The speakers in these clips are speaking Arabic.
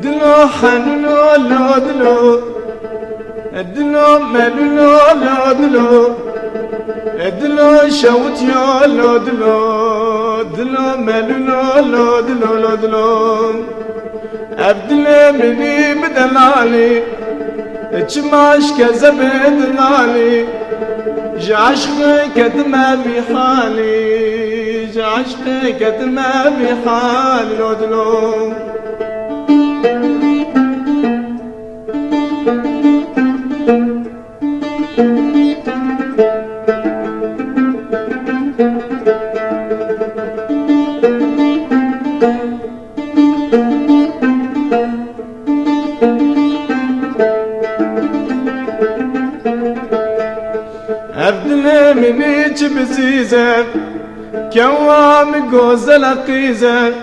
دلو حنلو لو دلو دلو ملو لو دلو دلو شوت يا لو دلو دلو ملو لو دلو لو دلو أبدل مني بدلالي تشماش كزبد لالي جعشقي كتما في حالي جعشقي كتما في حالي لو دلو أبدل مني بزيزة كوام جوزل قيزة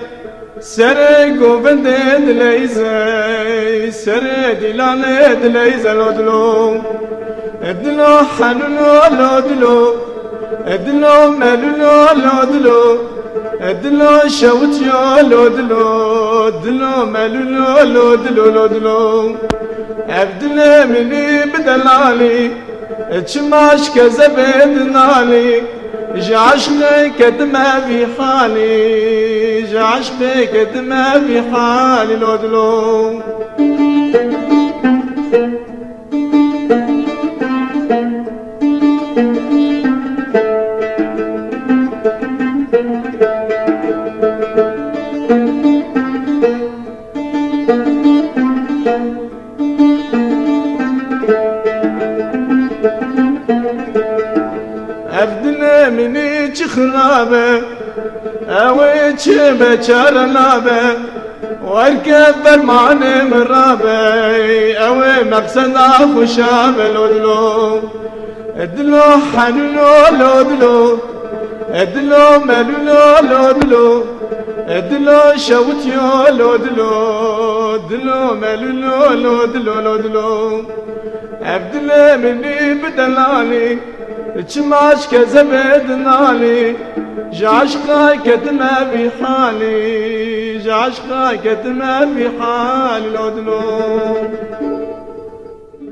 سرقو بندد ليزة سردي لاند ليزة لودلو ادلو حنلو لودلو ادلو ملو لودلو ادلو شوت يا لودلو ادلو ملو لودلو لودلو أبدل مني بدلالي تشماش كزبد نالي جعشقي كتما في حالي جعشقي كتما في حالي لودلو أبدل مني خرابة أويتش بشار لابة واركب برماني مرابة أوي مقصد خشابة لودلو ادلو حنلو لودلو ادلو ملو لودلو ادلو شوت يو لودلو ادلو ملو لودلو لودلو أبدل مني بدلالي تشماش كزبد نالي جعشقا كتما في حالي جعشقا كتما في حالي لودلو